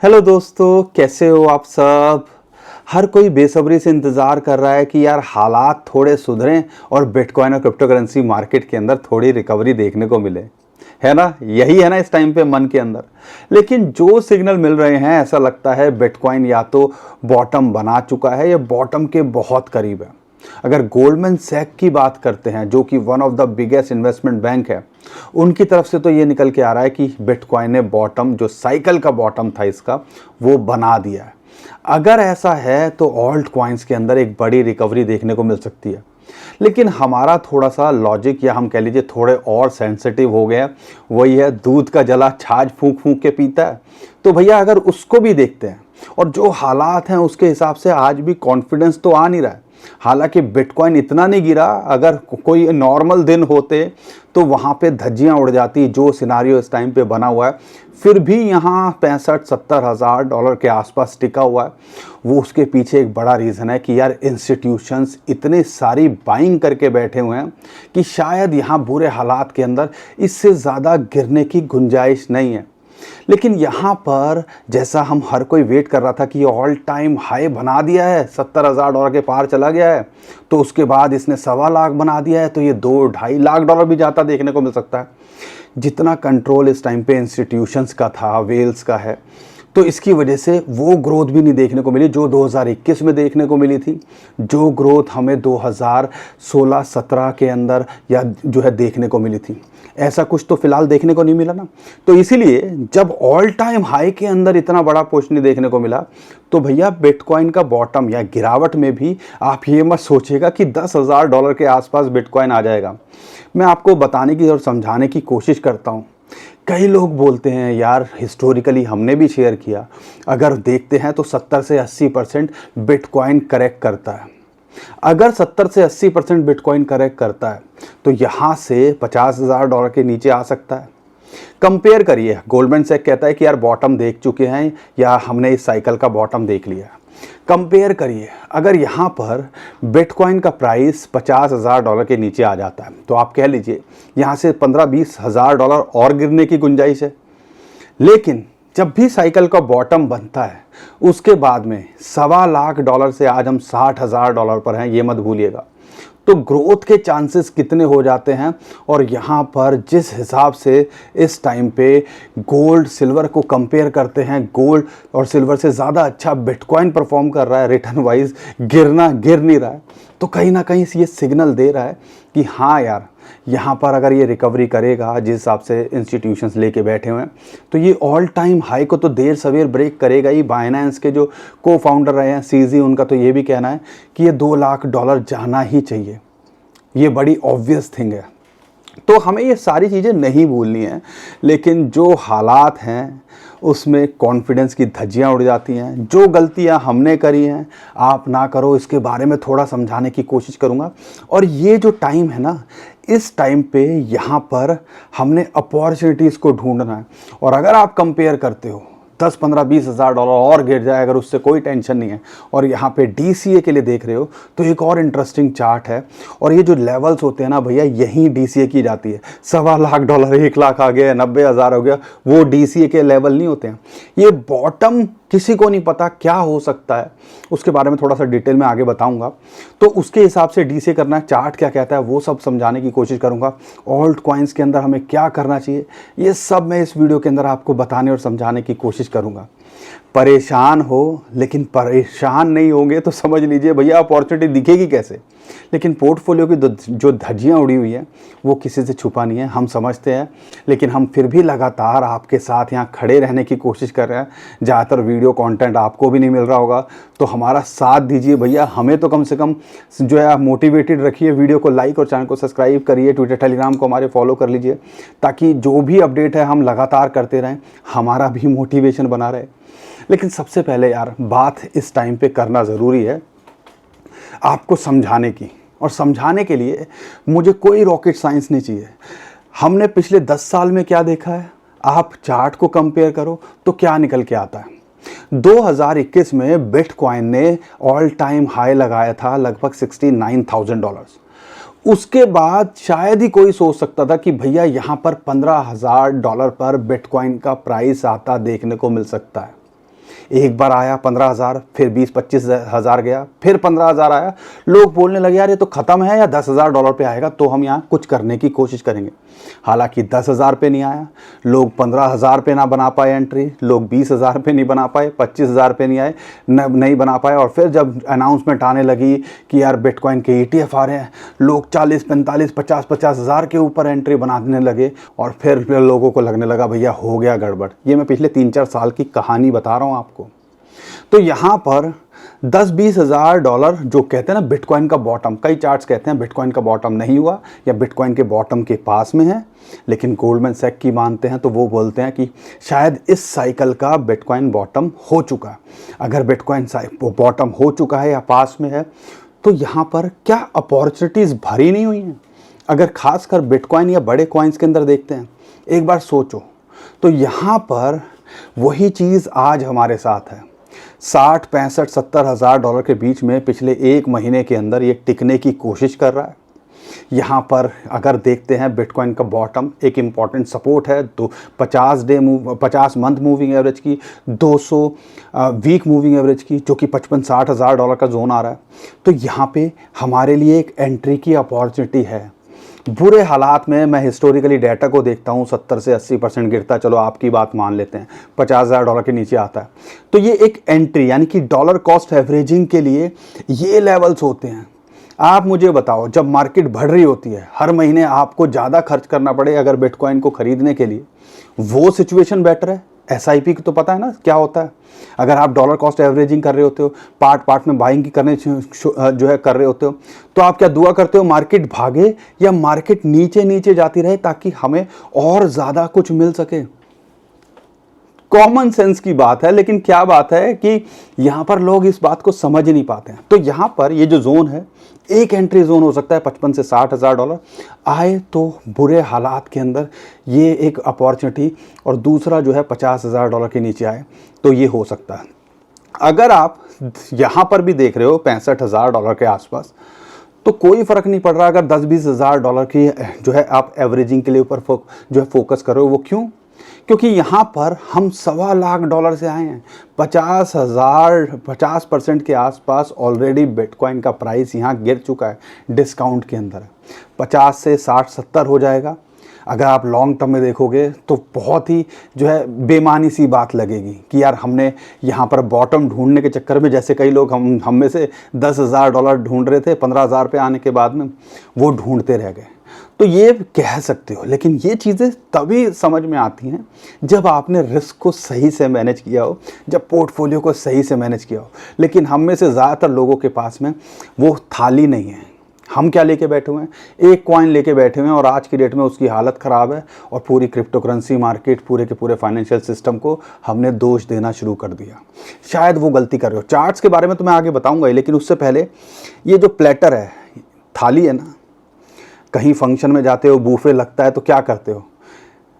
Hello दोस्तों, कैसे हो आप सब। हर कोई बेसब्री से इंतज़ार कर रहा है कि यार हालात थोड़े सुधरें और बिटकॉइन और क्रिप्टो करेंसी मार्केट के अंदर थोड़ी रिकवरी देखने को मिले, है ना। यही है ना इस टाइम पे मन के अंदर। लेकिन जो सिग्नल मिल रहे हैं ऐसा लगता है बिटकॉइन या तो बॉटम बना चुका है या बॉटम के बहुत करीब है। अगर गोल्डमैन सैक की बात करते हैं, जो कि one of the biggest investment bank है, उनकी तरफ से तो ये निकल के आ रहा है कि बिटकॉइन ने बॉटम, जो साइकिल का बॉटम था इसका, वो बना दिया है। अगर ऐसा है तो ऑल्ट कॉइन्स के अंदर एक बड़ी रिकवरी देखने को मिल सकती है। लेकिन हमारा थोड़ा सा लॉजिक, या हम कह लीजिए थोड़े और सेंसिटिव हो गए हैं। वही है, दूध का जला छाछ फूंक फूंक के पीता है। तो भैया अगर उसको भी देखते हैं और जो हालात हैं उसके हिसाब से आज भी कॉन्फिडेंस तो आ नहीं रहा है। हालांकि बिटकॉइन इतना नहीं गिरा, अगर कोई नॉर्मल दिन होते तो वहाँ पे धज्जियाँ उड़ जाती, जो सिनारियो इस टाइम पे बना हुआ है। फिर भी यहाँ 65-70 हज़ार डॉलर के आसपास टिका हुआ है। वो उसके पीछे एक बड़ा रीज़न है कि यार इंस्टीट्यूशंस इतने सारी बाइंग करके बैठे हुए हैं कि शायद यहाँ बुरे हालात के अंदर इससे ज़्यादा गिरने की गुंजाइश नहीं है। लेकिन यहाँ पर जैसा हम हर कोई वेट कर रहा था कि ये ऑल टाइम हाई बना दिया है, 70,000 डॉलर के पार चला गया है, तो उसके बाद इसने 1.25 लाख बना दिया है, तो ये 2-2.5 लाख डॉलर भी जाता देखने को मिल सकता है। जितना कंट्रोल इस टाइम पे इंस्टीट्यूशंस का था, वेल्स का है, तो इसकी वजह से वो ग्रोथ भी नहीं देखने को मिली जो 2021 में देखने को मिली थी, जो ग्रोथ हमें 2016-17 के अंदर या जो है देखने को मिली थी। ऐसा कुछ तो फिलहाल देखने को नहीं मिला ना। तो इसीलिए जब ऑल टाइम हाई के अंदर इतना बड़ा पुश नहीं देखने को मिला, तो भैया बिटकॉइन का बॉटम या गिरावट में भी आप ये मत सोचिएगा कि 10,000 डॉलर के आसपास बिटकॉइन आ जाएगा। मैं आपको बताने की और समझाने की कोशिश करता हूँ। कई लोग बोलते हैं यार, हिस्टोरिकली हमने भी शेयर किया, अगर देखते हैं तो 70 से 80% बिटकॉइन करेक्ट करता है। अगर 70 से 80% बिटकॉइन करेक्ट करता है तो यहाँ से 50,000 डॉलर के नीचे आ सकता है। कंपेयर करिए, गोल्डमैन सैक कहता है कि यार बॉटम देख चुके हैं या हमने इस साइकिल का बॉटम देख लिया। कंपेयर करिए, अगर यहाँ पर बिटकॉइन का प्राइस 50,000 डॉलर के नीचे आ जाता है तो आप कह लीजिए यहाँ से 15-20 हज़ार डॉलर और गिरने की गुंजाइश है। लेकिन जब भी साइकिल का बॉटम बनता है उसके बाद में 1.25 लाख डॉलर से आज हम 60,000 डॉलर पर हैं, ये मत भूलिएगा। तो ग्रोथ के चांसेस कितने हो जाते हैं। और यहाँ पर जिस हिसाब से इस टाइम पे गोल्ड सिल्वर को कंपेयर करते हैं, गोल्ड और सिल्वर से ज़्यादा अच्छा बिटकॉइन परफॉर्म कर रहा है, रिटर्न वाइज गिर नहीं रहा है। तो कहीं ना कहीं ये सिग्नल दे रहा है कि हाँ यार, यहाँ पर अगर ये रिकवरी करेगा जिस हिसाब से इंस्टीट्यूशंस लेके बैठे हुए हैं, तो ये ऑल टाइम हाई को तो देर सवेर ब्रेक करेगा ही। बाइनेंस के जो को फाउंडर रहे हैं सीजी, उनका तो ये भी कहना है कि ये 2 लाख डॉलर जाना ही चाहिए। ये बड़ी ऑब्वियस थिंग है। तो हमें ये सारी चीज़ें नहीं भूलनी है। लेकिन जो हालात हैं उसमें कॉन्फिडेंस की धज्जियाँ उड़ जाती हैं। जो गलतियाँ हमने करी हैं आप ना करो, इसके बारे में थोड़ा समझाने की कोशिश करूँगा। और ये जो टाइम है ना, इस टाइम पे यहाँ पर हमने अपॉर्चुनिटीज़ को ढूंढना है। और अगर आप कंपेयर करते हो 10-15-20 हज़ार डॉलर और गिर जाए, अगर उससे कोई टेंशन नहीं है, और यहाँ पे DCA के लिए देख रहे हो, तो एक और इंटरेस्टिंग चार्ट है। और ये जो लेवल्स होते हैं ना भैया, यहीं DCA की जाती है। 1.25 लाख डॉलर 1 लाख आ गया, 90,000 हो गया, वो DCA के लेवल नहीं होते हैं। ये बॉटम किसी को नहीं पता क्या हो सकता है, उसके बारे में थोड़ा सा डिटेल में आगे बताऊंगा। तो उसके हिसाब से DCA करना है, चार्ट क्या कहता है वो सब समझाने की कोशिश करूंगा। ऑल्ट कॉइन्स के अंदर हमें क्या करना चाहिए, ये सब मैं इस वीडियो के अंदर आपको बताने और समझाने की कोशिश करूंगा। परेशान हो, लेकिन परेशान नहीं होंगे तो समझ लीजिए भैया अपॉर्चुनिटी दिखेगी कैसे। लेकिन पोर्टफोलियो की जो धज्जियाँ उड़ी हुई हैं वो किसी से छुपा नहीं है, हम समझते हैं। लेकिन हम फिर भी लगातार आपके साथ यहाँ खड़े रहने की कोशिश कर रहे हैं। ज़्यादातर वीडियो कंटेंट आपको भी नहीं मिल रहा होगा, तो हमारा साथ दीजिए भैया। हमें तो कम से कम जो है मोटिवेटेड रखिए। वीडियो को लाइक और चैनल को सब्सक्राइब करिए। ट्विटर टेलीग्राम को हमारे फॉलो कर लीजिए, ताकि जो भी अपडेट है हम लगातार करते रहें, हमारा भी मोटिवेशन बना रहे। लेकिन सबसे पहले यार बात इस टाइम पे करना ज़रूरी है आपको समझाने की। और समझाने के लिए मुझे कोई रॉकेट साइंस नहीं चाहिए। हमने पिछले 10 साल में क्या देखा है, आप चार्ट को कंपेयर करो तो क्या निकल के आता है। 2021 में बिटकॉइन ने ऑल टाइम हाई लगाया था लगभग 69,000 डॉलर। उसके बाद शायद ही कोई सोच सकता था कि भैया यहाँ पर 15,000 डॉलर पर बिटकॉइन का प्राइस आता देखने को मिल सकता है। एक बार आया 15,000, फिर 20-25 हज़ार गया, फिर 15,000 आया। लोग बोलने लगे यार ये तो ख़त्म है, या $10,000 पे आएगा तो हम यहाँ कुछ करने की कोशिश करेंगे। हालांकि 10,000 पे नहीं आया, लोग 15,000 पे ना बना पाए एंट्री, लोग 20,000 पे नहीं बना पाए, 25,000 पे नहीं आए, नहीं बना पाए। और फिर जब अनाउंसमेंट आने लगी कि यार बिटकॉइन के ETF आ रहे हैं, लोग 40, 45, 50 हज़ार के ऊपर एंट्री बनाने लगे। और फिर लोगों को लगने लगा भैया हो गया गड़बड़। ये मैं पिछले 3-4 साल की कहानी बता रहा हूँ आपको। तो यहाँ पर 10-20 हज़ार डॉलर जो कहते हैं ना बिटकॉइन का बॉटम, कई चार्ट्स कहते हैं बिटकॉइन का बॉटम नहीं हुआ या बिटकॉइन के बॉटम के पास में है, लेकिन गोल्डमैन सैक की मानते हैं तो वो बोलते हैं कि शायद इस साइकिल का बिटकॉइन बॉटम हो चुका है। अगर बिटकॉइन बॉटम हो चुका है या पास में है तो यहाँ पर क्या अपॉर्चुनिटीज़ भरी नहीं हुई हैं? अगर खासकर बिटकॉइन या बड़े कॉइन्स के अंदर देखते हैं, एक बार सोचो तो यहाँ पर वही चीज़ आज हमारे साथ है। 60, 65, 70 हज़ार डॉलर के बीच में पिछले एक महीने के अंदर ये टिकने की कोशिश कर रहा है। यहाँ पर अगर देखते हैं बिटकॉइन का बॉटम, एक इम्पॉर्टेंट सपोर्ट है तो 50 मंथ मूविंग एवरेज की, 200 वीक मूविंग एवरेज की, जो कि 55-60 हज़ार डॉलर का जोन आ रहा है। तो यहाँ पे हमारे लिए एक एंट्री की अपॉर्चुनिटी है। बुरे हालात में मैं हिस्टोरिकली डाटा को देखता हूँ 70 से 80% गिरता है, चलो आपकी बात मान लेते हैं, 50,000 डॉलर के नीचे आता है। तो ये एक एंट्री यानी कि डॉलर कॉस्ट एवरेजिंग के लिए ये लेवल्स होते हैं। आप मुझे बताओ, जब मार्केट बढ़ रही होती है, हर महीने आपको ज़्यादा खर्च करना पड़े अगर बिटकॉइन को खरीदने के लिए, वो सिचुएशन बेटर है? SIP को तो पता है ना क्या होता है। अगर आप डॉलर कॉस्ट एवरेजिंग कर रहे होते हो, पार्ट में बाइंग करने जो है कर रहे होते हो, तो आप क्या दुआ करते हो मार्केट भागे या मार्केट नीचे नीचे जाती रहे ताकि हमें और ज़्यादा कुछ मिल सके? कॉमन सेंस की बात है, लेकिन क्या बात है कि यहाँ पर लोग इस बात को समझ नहीं पाते हैं। तो यहाँ पर ये जो जोन है, एक एंट्री जोन हो सकता है 55 से 60 हज़ार डॉलर आए तो बुरे हालात के अंदर ये एक अपॉर्चुनिटी, और दूसरा जो है 50 हज़ार डॉलर के नीचे आए तो ये हो सकता है। अगर आप यहाँ पर भी देख रहे हो 65 हज़ार डॉलर के आसपास, तो कोई फ़र्क नहीं पड़ रहा अगर 10-20 हज़ार डॉलर की जो है आप एवरेजिंग के लिए ऊपर जो है फोकस करो। वो क्यों? क्योंकि यहाँ पर हम $1.25 से आए हैं। 50% के आसपास ऑलरेडी बिटकॉइन का प्राइस यहाँ गिर चुका है, डिस्काउंट के अंदर 50 से 60-70 हो जाएगा। अगर आप लॉन्ग टर्म में देखोगे तो बहुत ही जो है बेमानी सी बात लगेगी कि यार हमने यहाँ पर बॉटम ढूंढने के चक्कर में, जैसे कई लोग हम में से $10,000 ढूंढ रहे थे 15,000 पे आने के बाद में, वो ढूंढते रह गए। तो ये कह सकते हो, लेकिन ये चीज़ें तभी समझ में आती हैं जब आपने रिस्क को सही से मैनेज किया हो, जब पोर्टफोलियो को सही से मैनेज किया हो। लेकिन हम में से ज़्यादातर लोगों के पास में वो थाली नहीं है। हम क्या लेके बैठे हुए हैं? एक कॉइन लेके बैठे हुए हैं और आज की डेट में उसकी हालत ख़राब है, और पूरी क्रिप्टो करेंसी मार्केट, पूरे के पूरे फाइनेंशियल सिस्टम को हमने दोष देना शुरू कर दिया। शायद वो गलती कर रहे हो। चार्ट्स के बारे में तो मैं आगे बताऊँगा ही, लेकिन उससे पहले ये जो प्लेटर है, थाली है ना, कहीं फंक्शन में जाते हो, बूफे लगता है तो क्या करते हो?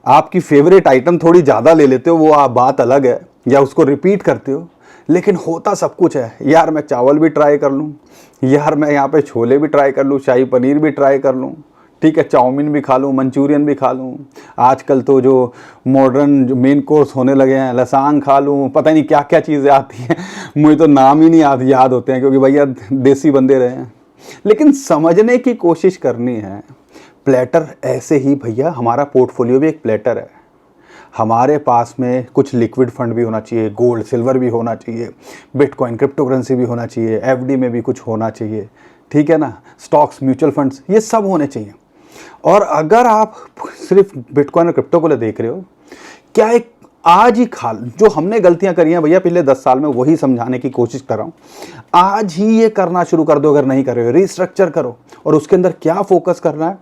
आपकी फेवरेट आइटम थोड़ी ज़्यादा ले लेते हो, वो आप बात अलग है, या उसको रिपीट करते हो, लेकिन होता सब कुछ है। यार मैं चावल भी ट्राई कर लूँ, यार मैं यहाँ पे छोले भी ट्राई कर लूँ, शाही पनीर भी ट्राई कर लूँ, ठीक है, चाउमीन भी खा लूँ, मंचूरियन भी खा लूँ, आजकल तो जो मॉडर्न जो मेन कोर्स होने लगे हैं, लसांग खा लूँ, पता नहीं क्या क्या चीज़ें आती हैं, मुझे तो नाम ही नहीं याद होते हैं क्योंकि भैया देसी बंदे रहे हैं। लेकिन समझने की कोशिश करनी है। प्लेटर ऐसे ही भैया, हमारा पोर्टफोलियो भी एक प्लेटर है। हमारे पास में कुछ लिक्विड फंड भी होना चाहिए, गोल्ड सिल्वर भी होना चाहिए, बिटकॉइन क्रिप्टो करेंसी भी होना चाहिए, FD में भी कुछ होना चाहिए, ठीक है ना, स्टॉक्स, म्यूचुअल फंड्स, ये सब होने चाहिए। और अगर आप सिर्फ बिटकॉइन और क्रिप्टो को ले देख रहे हो, क्या एक आज ही जो हमने गलतियां करी हैं भैया पिछले 10 साल में, वही समझाने की कोशिश कर रहा हूँ। आज ही ये करना शुरू कर दो अगर नहीं कर रहे हो, रिस्ट्रक्चर करो। और उसके अंदर क्या फोकस करना है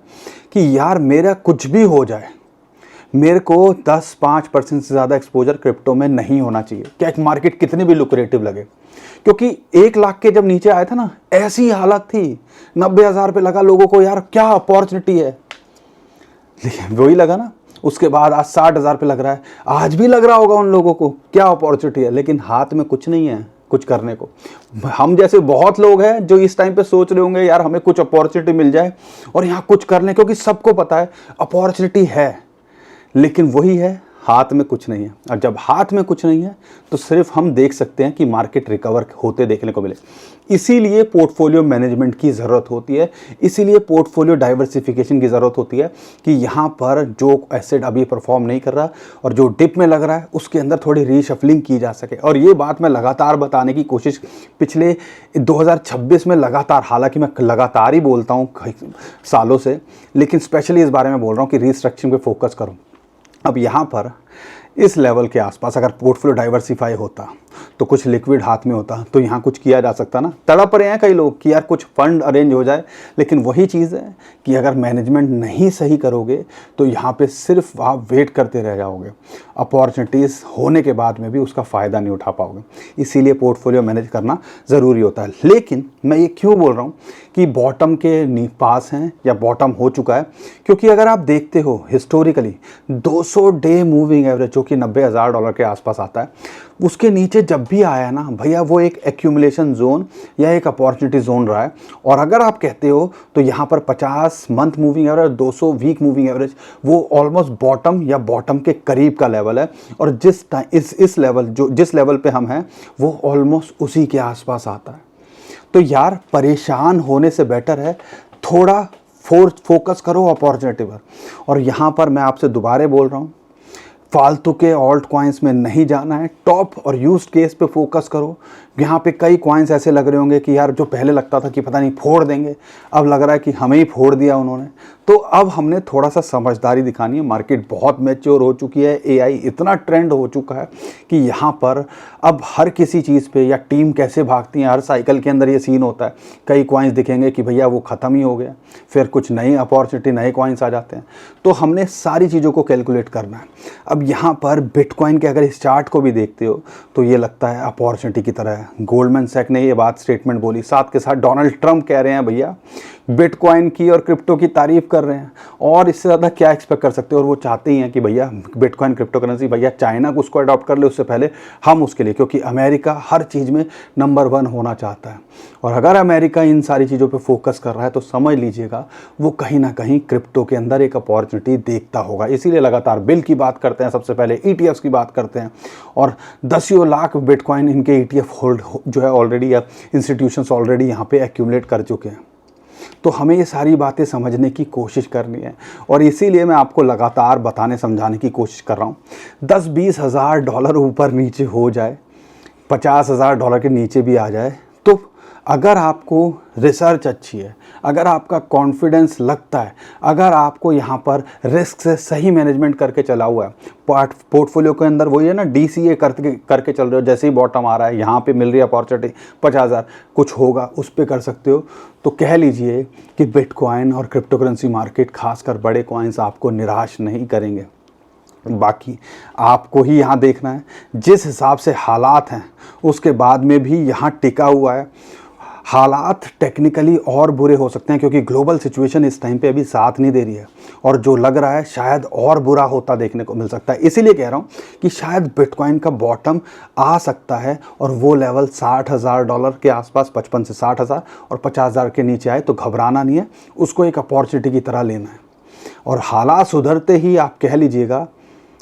कि यार मेरा कुछ भी हो जाए, मेरे को 10-5% से ज़्यादा एक्सपोजर क्रिप्टो में नहीं होना चाहिए। क्या एक मार्केट कितनी भी लुक्रेटिव लगे, क्योंकि 1 लाख के जब नीचे आया था ना, ऐसी हालत थी, 90,000 पे लगा लोगों को, यार क्या अपॉर्चुनिटी है, लेकिन वही लगा ना। उसके बाद आज 60,000 पे लग रहा है, आज भी लग रहा होगा उन लोगों को क्या अपॉर्चुनिटी है, लेकिन हाथ में कुछ नहीं है कुछ करने को। हम जैसे बहुत लोग हैं जो इस टाइम पे सोच रहे होंगे यार हमें कुछ अपॉर्चुनिटी मिल जाए और यहाँ कुछ कर लें, क्योंकि सबको पता है अपॉर्चुनिटी है, लेकिन वही है हाथ में कुछ नहीं है, और जब हाथ में कुछ नहीं है तो सिर्फ हम देख सकते हैं कि मार्केट रिकवर होते देखने को मिले। इसीलिए पोर्टफोलियो मैनेजमेंट की ज़रूरत होती है, इसीलिए पोर्टफोलियो डाइवर्सिफिकेशन की ज़रूरत होती है कि यहाँ पर जो एसेट अभी परफॉर्म नहीं कर रहा और जो डिप में लग रहा है उसके अंदर थोड़ी रीशफलिंग की जा सके। और ये बात मैं लगातार बताने की कोशिश पिछले 2026 में लगातार, हालांकि मैं लगातार ही बोलता हूँ सालों से, लेकिन स्पेशली इस बारे में बोल रहा हूँ कि रीस्ट्रक्चरिंग पे फोकस करूँ। अब यहाँ पर इस लेवल के आसपास अगर पोर्टफोलियो डाइवर्सिफाई होता तो कुछ लिक्विड हाथ में होता तो यहाँ कुछ किया जा सकता ना। तड़प रहे हैं कई लोग कि यार कुछ फंड अरेंज हो जाए, लेकिन वही चीज़ है कि अगर मैनेजमेंट नहीं सही करोगे तो यहाँ पे सिर्फ आप वेट करते रह जाओगे, अपॉर्चुनिटीज़ होने के बाद में भी उसका फ़ायदा नहीं उठा पाओगे। इसीलिए पोर्टफोलियो मैनेज करना ज़रूरी होता है। लेकिन मैं ये क्यों बोल रहा हूँ कि बॉटम के पास हैं या बॉटम हो चुका है, क्योंकि अगर आप देखते हो हिस्टोरिकली 200 डे मूविंग एवरेज जो कि $90,000 के आसपास आता है, उसके नीचे जब भी आया ना भैया वो एक एक्यूमुलेशन जोन या एक अपॉर्चुनिटी जोन रहा है। और अगर आप कहते हो तो यहाँ पर 50 month moving average, 200 week moving average, वो ऑलमोस्ट बॉटम या बॉटम के करीब का लेवल है। और इस लेवल जिस लेवल पे हम हैं वो ऑलमोस्ट उसी के आसपास आता है। तो यार परेशान होने से बेटर है थोड़ा फोकस करो अपॉर्चुनिटी पर। और यहाँ पर मैं आपसे दोबारा बोल रहा हूँ, फालतू के ऑल्ट कॉइन्स में नहीं जाना है, टॉप और यूज्ड केस पे फोकस करो। यहाँ पे कई कॉइन्स ऐसे लग रहे होंगे कि यार जो पहले लगता था कि पता नहीं फोड़ देंगे, अब लग रहा है कि हमें ही फोड़ दिया उन्होंने। तो अब हमने थोड़ा सा समझदारी दिखानी है। मार्केट बहुत मैच्योर हो चुकी है, एआई इतना ट्रेंड हो चुका है कि यहाँ पर अब हर किसी चीज़ पे या टीम कैसे भागती है, हर साइकिल के अंदर ये सीन होता है। कई कॉइन्स दिखेंगे कि भैया वो ख़त्म ही हो गया, फिर कुछ नई अपॉर्चुनिटी, नए कॉइन्स आ जाते हैं। तो हमने सारी चीज़ों को कैलकुलेट करना है। अब यहाँ पर बिटकॉइन के अगर इस चार्ट को भी देखते हो तो ये लगता है अपॉर्चुनिटी की तरह है। गोल्डमैन सैक ने ये बात स्टेटमेंट बोली, साथ के साथ डोनाल्ड ट्रंप कह रहे हैं भैया बिटकॉइन की और क्रिप्टो की तारीफ कर रहे हैं, और इससे ज़्यादा क्या एक्सपेक्ट कर सकते हो। और वो चाहते ही हैं कि भैया बिटकॉइन क्रिप्टो करेंसी, भैया चाइना उसको अडॉप्ट कर ले उससे पहले हम उसके लिए, क्योंकि अमेरिका हर चीज़ में नंबर 1 होना चाहता है। और अगर अमेरिका इन सारी चीज़ों पे फोकस कर रहा है तो समझ लीजिएगा वो कहीं ना कहीं क्रिप्टो के अंदर एक अपॉर्चुनिटी देखता होगा। इसीलिए लगातार बिल की बात करते हैं, सबसे पहले ETFs की बात करते हैं, और 10 लाख बिटकॉइन इनके ETF होल्ड जो है ऑलरेडी, या इंस्टीट्यूशंस ऑलरेडी यहाँ पे एक्यूमुलेट कर चुके हैं। तो हमें ये सारी बातें समझने की कोशिश करनी है, और इसीलिए मैं आपको लगातार बताने समझाने की कोशिश कर रहा हूँ। 10-20 हज़ार डॉलर ऊपर नीचे हो जाए, 50 हज़ार डॉलर के नीचे भी आ जाए, तो अगर आपको रिसर्च अच्छी है, अगर आपका कॉन्फिडेंस लगता है, अगर आपको यहाँ पर रिस्क से सही मैनेजमेंट करके चला हुआ है, पोर्टफोलियो के अंदर वही है ना, DCA करके चल रहे हो, जैसे ही बॉटम आ रहा है यहाँ पे मिल रही है अपॉर्चुनिटी 50,000 कुछ होगा उस पर कर सकते हो, तो कह लीजिए कि बिटकॉइन और क्रिप्टो करेंसी मार्केट, खासकर बड़े कॉइन्स आपको निराश नहीं करेंगे। बाकी आपको ही यहाँ देखना है, जिस हिसाब से हालात हैं उसके बाद में भी यहाँ टिका हुआ है। हालात टेक्निकली और बुरे हो सकते हैं क्योंकि ग्लोबल सिचुएशन इस टाइम पे अभी साथ नहीं दे रही है, और जो लग रहा है शायद और बुरा होता देखने को मिल सकता है। इसीलिए कह रहा हूँ कि शायद बिटकॉइन का बॉटम आ सकता है और वो लेवल $60,000 के आसपास, 55 से 60,000, और 50,000 के नीचे आए तो घबराना नहीं है, उसको एक अपॉर्चुनिटी की तरह लेना है। और हालात सुधरते ही आप कह लीजिएगा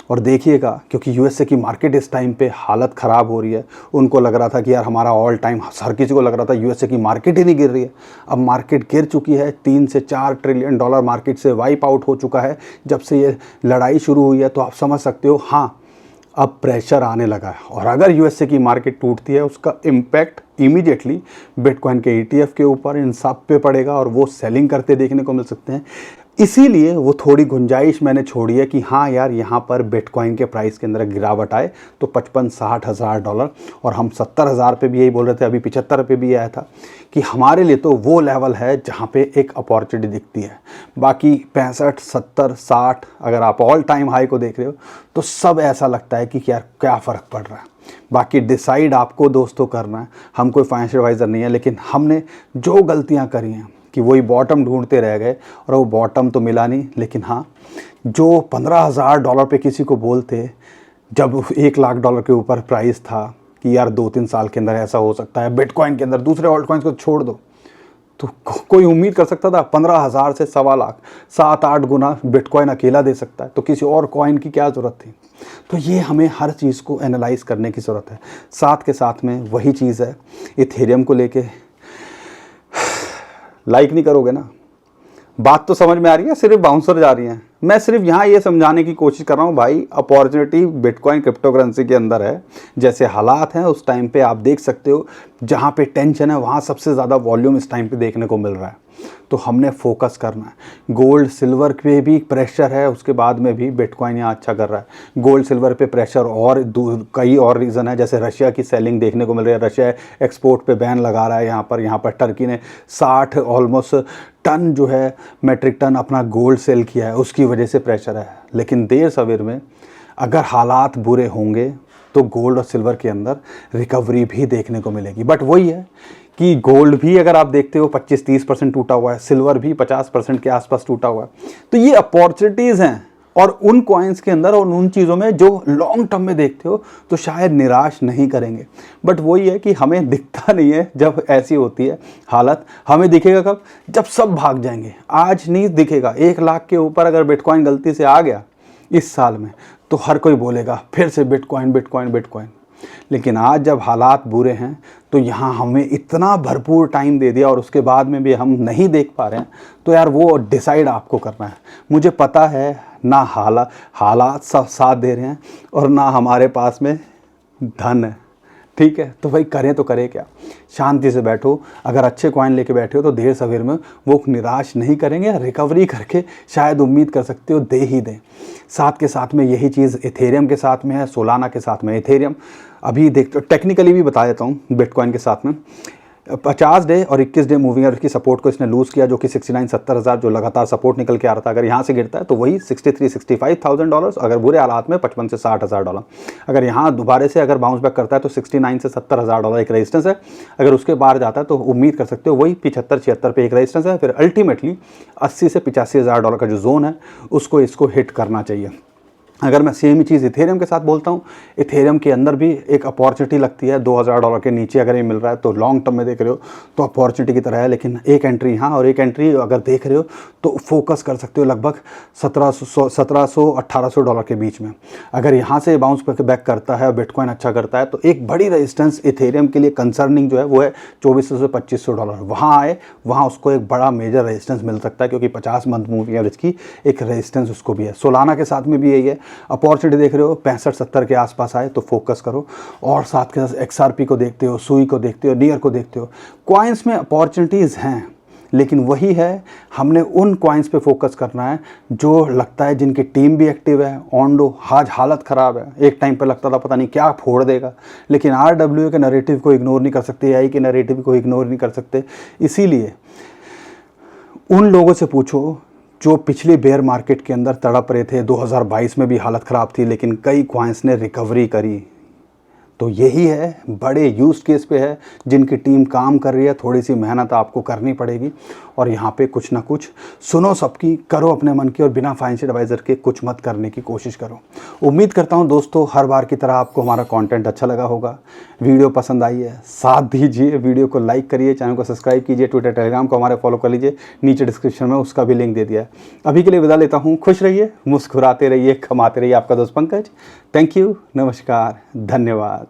और देखिएगा, क्योंकि USA की मार्केट इस टाइम पे हालत ख़राब हो रही है। उनको लग रहा था कि यार हमारा ऑल टाइम, हर किसी को लग रहा था USA की मार्केट ही नहीं गिर रही है। अब मार्केट गिर चुकी है, $3 से $4 ट्रिलियन मार्केट से वाइप आउट हो चुका है जब से ये लड़ाई शुरू हुई है। तो आप समझ सकते हो, हाँ अब प्रेशर आने लगा है, और अगर USA की मार्केट टूटती है उसका इम्पैक्ट इमीडिएटली बिटकॉइन के ETF के ऊपर, इन सब पे पड़ेगा, और वो सेलिंग करते देखने को मिल सकते हैं। इसीलिए वो थोड़ी गुंजाइश मैंने छोड़ी है कि हाँ यार यहाँ पर बिटकॉइन के प्राइस के अंदर गिरावट आए तो 55-60 हज़ार डॉलर, और हम 70,000 पे भी यही बोल रहे थे, अभी 75 पे भी आया था, कि हमारे लिए तो वो लेवल है जहाँ पे एक अपॉर्चुनिटी दिखती है। बाकी 65, 70, 60 अगर आप ऑल टाइम हाई को देख रहे हो तो सब ऐसा लगता है कि यार क्या फ़र्क पड़ रहा है। बाकी डिसाइड आपको दोस्तों करना है, हम कोई फाइनेंशियल एडवाइज़र नहीं है, लेकिन हमने जो गलतियाँ करी हैं कि वही बॉटम ढूंढते रह गए, और वो बॉटम तो मिला नहीं। लेकिन हाँ, जो $15,000 पे किसी को बोलते जब $1 लाख के ऊपर प्राइस था कि यार 2-3 साल के अंदर ऐसा हो सकता है बिटकॉइन के अंदर, दूसरे ऑल्ट कॉइन्स को छोड़ दो, तो कोई उम्मीद कर सकता था 15,000 से 1.25 लाख 7-8 गुना बिटकॉइन अकेला दे सकता है, तो किसी और कॉइन की क्या ज़रूरत थी। तो ये हमें हर चीज़ को एनालाइज करने की ज़रूरत है। साथ के साथ में वही चीज़ है इथेरियम को लेके, लाइक नहीं करोगे ना, बात तो समझ में आ रही है, सिर्फ बाउंसर जा रही हैं। मैं सिर्फ यहाँ ये समझाने की कोशिश कर रहा हूँ भाई, अपॉर्चुनिटी बिटकॉइन क्रिप्टो करेंसी के अंदर है। जैसे हालात हैं उस टाइम पे आप देख सकते हो, जहाँ पे टेंशन है वहाँ सबसे ज़्यादा वॉल्यूम इस टाइम पे देखने को मिल रहा है। तो हमने फोकस करना है। गोल्ड सिल्वर पे भी प्रेशर है, उसके बाद में भी बिटकॉइन यहाँ अच्छा कर रहा है। गोल्ड सिल्वर पे प्रेशर और कई और रीज़न है, जैसे रशिया की सेलिंग देखने को मिल रही है। रशिया एक्सपोर्ट पे बैन लगा रहा है। यहाँ पर टर्की ने 60 ऑलमोस्ट टन जो है मेट्रिक टन अपना गोल्ड सेल किया है, उसकी वजह से प्रेशर है। लेकिन देर सवेर में अगर हालात बुरे होंगे तो गोल्ड और सिल्वर के अंदर रिकवरी भी देखने को मिलेगी। बट वही है कि गोल्ड भी अगर आप देखते हो 25-30% टूटा हुआ है, सिल्वर भी 50% के आसपास टूटा हुआ है। तो ये अपॉर्चुनिटीज़ हैं, और उन कॉइन्स के अंदर और उन चीज़ों में जो लॉन्ग टर्म में देखते हो तो शायद निराश नहीं करेंगे। बट वही है कि हमें दिखता नहीं है जब ऐसी होती है हालत। हमें दिखेगा कब? जब सब भाग जाएंगे। आज नहीं दिखेगा। 1 लाख के ऊपर अगर बिटकॉइन गलती से आ गया इस साल में तो हर कोई बोलेगा फिर से बिटकॉइन बिटकॉइन बिटकॉइन। लेकिन आज जब हालात बुरे हैं तो यहाँ हमें इतना भरपूर टाइम दे दिया और उसके बाद में भी हम नहीं देख पा रहे हैं, तो यार वो डिसाइड आपको करना है। मुझे पता है ना हालात सब साथ दे रहे हैं और ना हमारे पास में धन है, ठीक है। तो भाई करें तो करें क्या? शांति से बैठो। अगर अच्छे कॉइन लेके बैठे हो तो देर सवेर में वो निराश नहीं करेंगे, रिकवरी करके शायद उम्मीद कर सकते हो दे ही दें। साथ के साथ में यही चीज़ इथेरियम के साथ में है, सोलाना के साथ में। इथेरियम अभी देखते टेक्निकली भी बता देता हूँ। बिटकॉइन के साथ में 50 डे और 21 डे मूविंग एवरेज की सपोर्ट को इसने लूज़ किया, जो कि 69-70 जो लगातार सपोर्ट निकल के आ रहा था। अगर यहाँ से गिरता है तो वही $63,000-65,000, अगर बुरे हालात में $55,000 से $60,000। अगर यहाँ दोबारा से अगर बाउंस बैक करता है तो $69,000 से $70,000 एक रेजिस्टेंस है। अगर उसके बाहर जाता है तो उम्मीद कर सकते हो वही 75-76 पे एक रेजिस्टेंस है। फिर अल्टीमेटली $80,000 से $85,000 का जो जोन है उसको इसको हिट करना चाहिए। अगर मैं सेम ही चीज़ इथेरियम के साथ बोलता हूँ, इथेरियम के अंदर भी एक अपॉर्चुनिटी लगती है। $2,000 के नीचे अगर ये मिल रहा है तो लॉन्ग टर्म में देख रहे हो तो अपॉर्चुनिटी की तरह है। लेकिन एक एंट्री यहाँ और एक एंट्री अगर देख रहे हो तो फोकस कर सकते हो लगभग $1,700-$1,800 के बीच में। अगर यहाँ से बाउंस बैक करता है, बिटकॉइन अच्छा करता है, तो एक बड़ी रेजिस्टेंस इथेरियम के लिए कंसर्निंग जो है वो है $2,400 से $2,500। वहाँ आए, वहाँ उसको एक बड़ा मेजर रेजिस्टेंस मिल सकता है, क्योंकि 50 मंथ मूविंग एवरेज की एक रेजिस्टेंस उसको भी है। सोलाना के साथ में भी यही है। अपॉर्चुनिटी देख रहे हो 65-70 के आसपास आए तो फोकस करो। और साथ के साथ XRP को देखते हो, सुई को देखते हो, नियर को देखते हो। कॉइन्स में अपॉर्चुनिटीज़ हैं, लेकिन वही है, हमने उन कॉइन्स पे फोकस करना है जो लगता है जिनकी टीम भी एक्टिव है। ऑन्डो आज हालत ख़राब है, एक टाइम पे लगता था पता नहीं क्या फोड़ देगा, लेकिन RWA के नैरेटिव को इग्नोर नहीं कर सकते, AI के नैरेटिव को इग्नोर नहीं कर सकते। इसीलिए उन लोगों से पूछो जो पिछली बेयर मार्केट के अंदर तड़प रहे थे। 2022 में भी हालत ख़राब थी, लेकिन कई कॉइन्स ने रिकवरी करी। तो यही है, बड़े यूज केस पे है, जिनकी टीम काम कर रही है। थोड़ी सी मेहनत आपको करनी पड़ेगी और यहाँ पे कुछ ना कुछ सुनो सबकी, करो अपने मन की, और बिना फाइनेंशियल एडवाइज़र के कुछ मत करने की कोशिश करो। उम्मीद करता हूँ दोस्तों हर बार की तरह आपको हमारा कंटेंट अच्छा लगा होगा। वीडियो पसंद आई है साथ दीजिए, वीडियो को लाइक करिए, चैनल को सब्सक्राइब कीजिए, ट्विटर टेलीग्राम को हमारे फॉलो कर लीजिए, नीचे डिस्क्रिप्शन में उसका भी लिंक दे दिया है। अभी के लिए विदा लेता हूँ। खुश रहिए, मुस्कुराते रहिए, कमाते रहिए। आपका दोस्त पंकज। थैंक यू, नमस्कार, धन्यवाद।